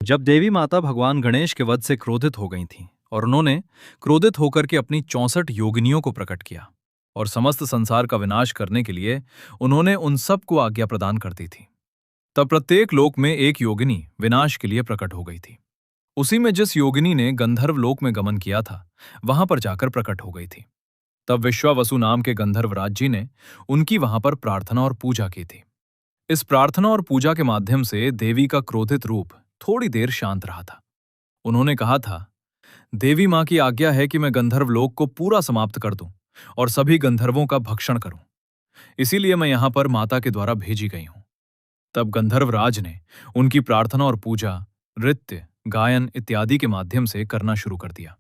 जब देवी माता भगवान गणेश के वध से क्रोधित हो गई थीं और उन्होंने क्रोधित होकर के अपनी 64 योगिनियों को प्रकट किया और समस्त संसार का विनाश करने के लिए उन्होंने उन सब को आज्ञा प्रदान कर दी थी, तब प्रत्येक लोक में एक योगिनी विनाश के लिए प्रकट हो गई थी। उसी में जिस योगिनी ने गंधर्व लोक में गमन किया था, वहां पर जाकर प्रकट हो गई थी। तब विश्वावसु नाम के गंधर्वराज जी ने उनकी वहां पर प्रार्थना और पूजा की थी। इस प्रार्थना और पूजा के माध्यम से देवी का क्रोधित रूप थोड़ी देर शांत रहा था। उन्होंने कहा था, देवी मां की आज्ञा है कि मैं गंधर्व लोक को पूरा समाप्त कर दूं और सभी गंधर्वों का भक्षण करूं, इसीलिए मैं यहां पर माता के द्वारा भेजी गई हूं। तब गंधर्वराज ने उनकी प्रार्थना और पूजा नृत्य, गायन इत्यादि के माध्यम से करना शुरू कर दिया।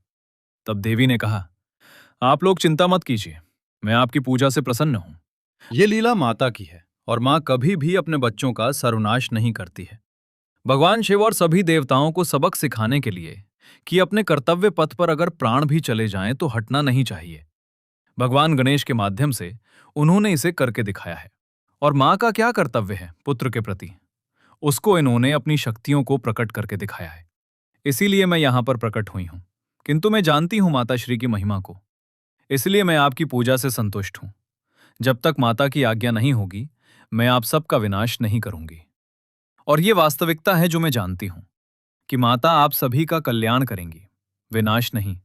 तब देवी ने कहा, आप लोग चिंता मत कीजिए, मैं आपकी पूजा से प्रसन्न हूं। ये लीला माता की है और मां कभी भी अपने बच्चों का सर्वनाश नहीं करती है। भगवान शिव और सभी देवताओं को सबक सिखाने के लिए कि अपने कर्तव्य पथ पर अगर प्राण भी चले जाएं तो हटना नहीं चाहिए, भगवान गणेश के माध्यम से उन्होंने इसे करके दिखाया है। और मां का क्या कर्तव्य है पुत्र के प्रति, उसको इन्होंने अपनी शक्तियों को प्रकट करके दिखाया है। इसीलिए मैं यहां पर प्रकट हुई हूं, किंतु मैं जानती हूं माता श्री की महिमा को, इसलिए मैं आपकी पूजा से संतुष्ट हूं। जब तक माता की आज्ञा नहीं होगी, मैं आप सबका विनाश नहीं करूंगी। और ये वास्तविकता है जो मैं जानती हूं कि माता आप सभी का कल्याण करेंगी, विनाश नहीं।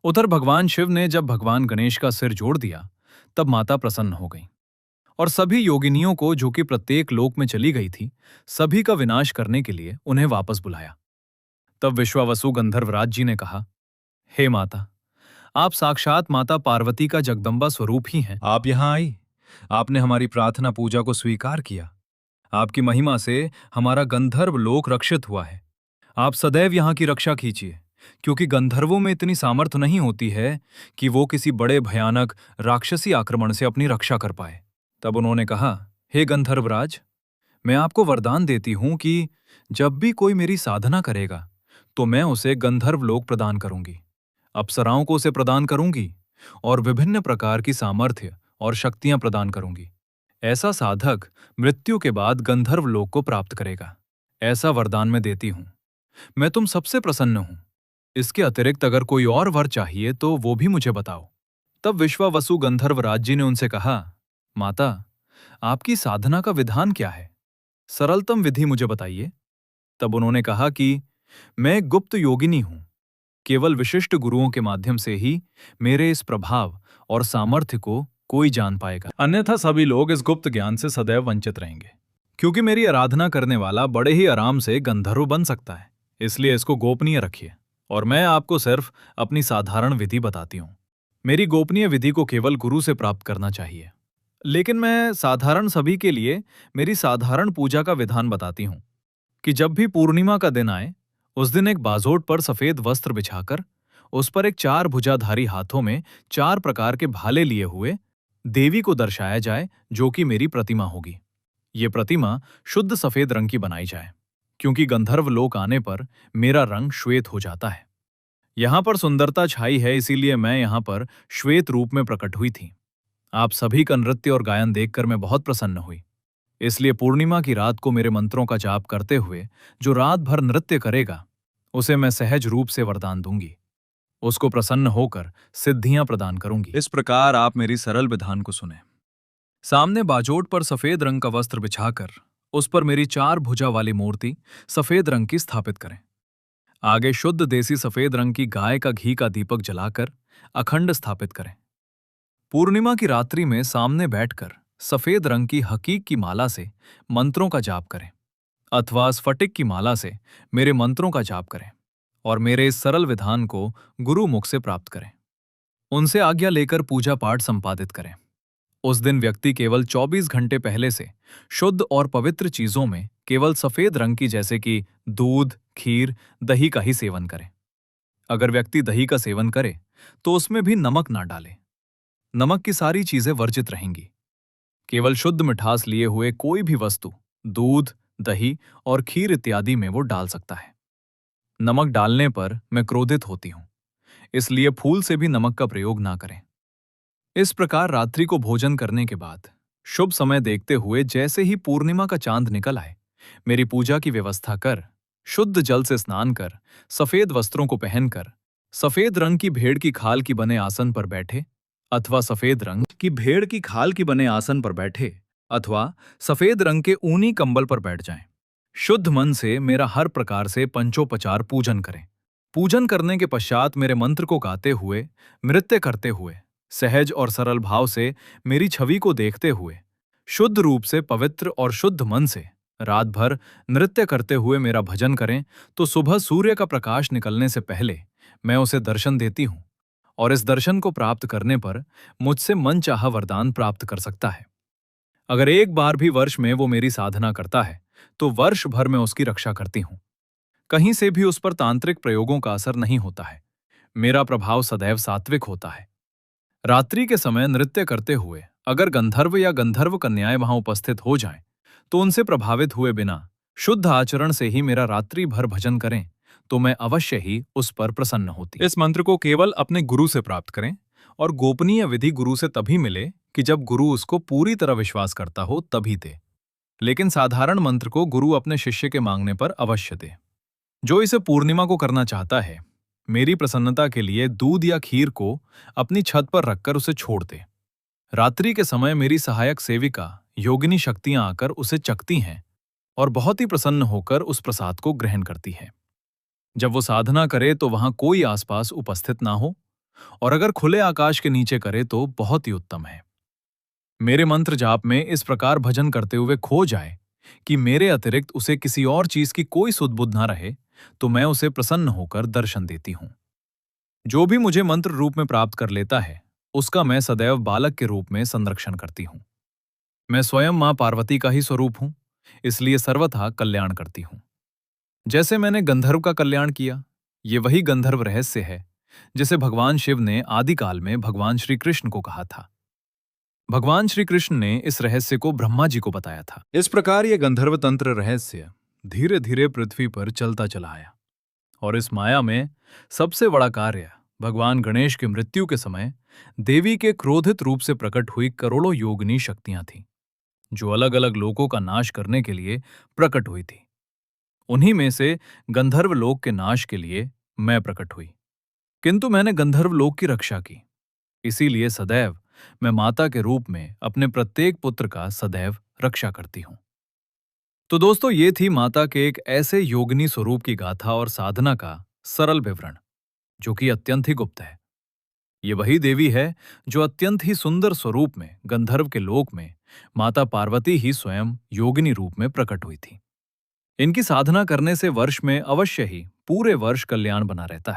उधर भगवान शिव ने जब भगवान गणेश का सिर जोड़ दिया, तब माता प्रसन्न हो गई और सभी योगिनियों को, जो कि प्रत्येक लोक में चली गई थी, सभी का विनाश करने के लिए उन्हें वापस बुलाया। तब विश्वावसु गंधर्वराज जी ने कहा, हे माता, आप साक्षात माता पार्वती का जगदम्बा स्वरूप ही हैं। आप यहां आई, आपने हमारी प्रार्थना पूजा को स्वीकार किया। आपकी महिमा से हमारा गंधर्व लोक रक्षित हुआ है। आप सदैव यहां की रक्षा कीजिए, क्योंकि गंधर्वों में इतनी सामर्थ्य नहीं होती है कि वो किसी बड़े भयानक राक्षसी आक्रमण से अपनी रक्षा कर पाए। तब उन्होंने कहा, हे गंधर्वराज, मैं आपको वरदान देती हूं कि जब भी कोई मेरी साधना करेगा तो मैं उसे गंधर्व लोक प्रदान करूंगी, अप्सराओं को उसे प्रदान करूंगी और विभिन्न प्रकार की सामर्थ्य और शक्तियां प्रदान करूंगी। ऐसा साधक मृत्यु के बाद गंधर्व लोक को प्राप्त करेगा, ऐसा वरदान मैं देती हूं। मैं तुम सबसे प्रसन्न हूं। इसके अतिरिक्त अगर कोई और वर चाहिए तो वो भी मुझे बताओ। तब विश्वावसु गंधर्वराज जी ने उनसे कहा, माता, आपकी साधना का विधान क्या है? सरलतम विधि मुझे बताइए। तब उन्होंने कहा कि मैं गुप्त योगिनी हूं, केवल विशिष्ट गुरुओं के माध्यम से ही मेरे इस प्रभाव और सामर्थ्य को कोई जान पाएगा, अन्यथा सभी लोग इस गुप्त ज्ञान से सदैव वंचित रहेंगे। क्योंकि मेरी आराधना करने वाला बड़े ही आराम से गंधर्व बन सकता है, इसलिए इसको गोपनीय रखिए और मैं आपको सिर्फ अपनी साधारण विधि बताती हूँ। मेरी गोपनीय विधि को केवल गुरु से प्राप्त करना चाहिए, लेकिन मैं साधारण सभी के लिए मेरी साधारण पूजा का विधान बताती हूँ कि जब भी पूर्णिमा का दिन आए, उस दिन एक बाजोट पर सफेद वस्त्र बिछाकर उस पर एक 4 भुजाधारी हाथों में 4 प्रकार के भाले लिए हुए देवी को दर्शाया जाए, जो कि मेरी प्रतिमा होगी। ये प्रतिमा शुद्ध सफेद रंग की बनाई जाए, क्योंकि गंधर्व लोक आने पर मेरा रंग श्वेत हो जाता है। यहां पर सुंदरता छाई है, इसीलिए मैं यहां पर श्वेत रूप में प्रकट हुई थी। आप सभी का नृत्य और गायन देखकर मैं बहुत प्रसन्न हुई, इसलिए पूर्णिमा की रात को मेरे मंत्रों का जाप करते हुए जो रात भर नृत्य करेगा, उसे मैं सहज रूप से वरदान दूंगी, उसको प्रसन्न होकर सिद्धियां प्रदान करूंगी। इस प्रकार आप मेरी सरल विधान को सुने। सामने बाजोट पर सफेद रंग का वस्त्र बिछाकर उस पर मेरी 4 भुजा वाली मूर्ति सफेद रंग की स्थापित करें। आगे शुद्ध देसी सफेद रंग की गाय का घी का दीपक जलाकर अखंड स्थापित करें। पूर्णिमा की रात्रि में सामने बैठकर सफेद रंग की हकीक की माला से मंत्रों का जाप करें, अथवा स्फटिक की माला से मेरे मंत्रों का जाप करें और मेरे इस सरल विधान को गुरु मुख से प्राप्त करें। उनसे आज्ञा लेकर पूजा पाठ संपादित करें। उस दिन व्यक्ति केवल 24 घंटे पहले से शुद्ध और पवित्र चीजों में केवल सफेद रंग की, जैसे कि दूध, खीर, दही का ही सेवन करे। अगर व्यक्ति दही का सेवन करे तो उसमें भी नमक ना डाले। नमक की सारी चीजें वर्जित रहेंगी। केवल शुद्ध मिठास लिए हुए कोई भी वस्तु दूध, दही और खीर इत्यादि में वो डाल सकता है। नमक डालने पर मैं क्रोधित होती हूं, इसलिए फूल से भी नमक का प्रयोग ना करें। इस प्रकार रात्रि को भोजन करने के बाद शुभ समय देखते हुए जैसे ही पूर्णिमा का चांद निकल आए, मेरी पूजा की व्यवस्था कर शुद्ध जल से स्नान कर, सफेद वस्त्रों को पहनकर, सफेद रंग की भेड़ की खाल की बने आसन पर बैठे, अथवा सफेद रंग की भेड़ की खाल की बने आसन पर बैठे, अथवा सफेद रंग के ऊनी कंबल पर बैठ जाएं। शुद्ध मन से मेरा हर प्रकार से पंचोपचार पूजन करें। पूजन करने के पश्चात मेरे मंत्र को गाते हुए, नृत्य करते हुए, सहज और सरल भाव से मेरी छवि को देखते हुए, शुद्ध रूप से पवित्र और शुद्ध मन से रात भर नृत्य करते हुए मेरा भजन करें, तो सुबह सूर्य का प्रकाश निकलने से पहले मैं उसे दर्शन देती हूँ, और इस दर्शन को प्राप्त करने पर मुझसे मनचाहा वरदान प्राप्त कर सकता है। अगर एक बार भी वर्ष में वो मेरी साधना करता है, तो वर्ष भर मैं उसकी रक्षा करती हूँ। कहीं से भी उस पर तांत्रिक प्रयोगों का असर नहीं होता है। मेरा प्रभाव सदैव सात्विक होता है। रात्रि के समय नृत्य करते हुए अगर गंधर्व या गंधर्व कन्याएं वहां उपस्थित हो जाएं, तो उनसे प्रभावित हुए बिना शुद्ध आचरण से ही मेरा रात्रि भर भजन करें, तो मैं अवश्य ही उस पर प्रसन्न होती। इस मंत्र को केवल अपने गुरु से प्राप्त करें, और गोपनीय विधि गुरु से तभी मिले कि जब गुरु उसको पूरी तरह विश्वास करता हो, तभी दे। लेकिन साधारण मंत्र को गुरु अपने शिष्य के मांगने पर अवश्य दे। जो इसे पूर्णिमा को करना चाहता है, मेरी प्रसन्नता के लिए दूध या खीर को अपनी छत पर रखकर उसे छोड़ दे। रात्रि के समय मेरी सहायक सेविका योगिनी शक्तियां आकर उसे चखती हैं और बहुत ही प्रसन्न होकर उस प्रसाद को ग्रहण करती है। जब वो साधना करे तो वहां कोई आसपास उपस्थित ना हो, और अगर खुले आकाश के नीचे करे तो बहुत ही उत्तम है। मेरे मंत्र जाप में इस प्रकार भजन करते हुए खो जाए कि मेरे अतिरिक्त उसे किसी और चीज की कोई सुध-बुध ना रहे, तो मैं उसे प्रसन्न होकर दर्शन देती हूं। जो भी मुझे मंत्र रूप में प्राप्त कर लेता है, उसका मैं सदैव बालक के रूप में संरक्षण करती हूं। मैं स्वयं मां पार्वती का ही स्वरूप हूं, इसलिए सर्वथा कल्याण करती हूं। जैसे मैंने गंधर्व का कल्याण किया, ये वही गंधर्व रहस्य है जिसे भगवान शिव ने आदिकाल में भगवान श्री कृष्ण को कहा था। भगवान श्री कृष्ण ने इस रहस्य को ब्रह्मा जी को बताया था। इस प्रकार ये गंधर्व तंत्र रहस्य धीरे धीरे पृथ्वी पर चलता चला आया, और इस माया में सबसे बड़ा कार्य भगवान गणेश की मृत्यु के समय देवी के क्रोधित रूप से प्रकट हुई करोड़ों योगिनी शक्तियां थीं, जो अलग अलग लोकों का नाश करने के लिए प्रकट हुई थी। उन्हीं में से गंधर्व लोक के नाश के लिए मैं प्रकट हुई, किंतु मैंने गंधर्व लोक की रक्षा की। इसीलिए सदैव मैं माता के रूप में अपने प्रत्येक पुत्र का सदैव रक्षा करती हूं। तो दोस्तों, ये थी माता के एक ऐसे योगिनी स्वरूप की गाथा और साधना का सरल विवरण, जो कि अत्यंत ही गुप्त है। ये वही देवी है जो अत्यंत ही सुंदर स्वरूप में गंधर्व के लोक में माता पार्वती ही स्वयं योगिनी रूप में प्रकट हुई थी। इनकी साधना करने से वर्ष में अवश्य ही पूरे वर्ष कल्याण बना रहता है।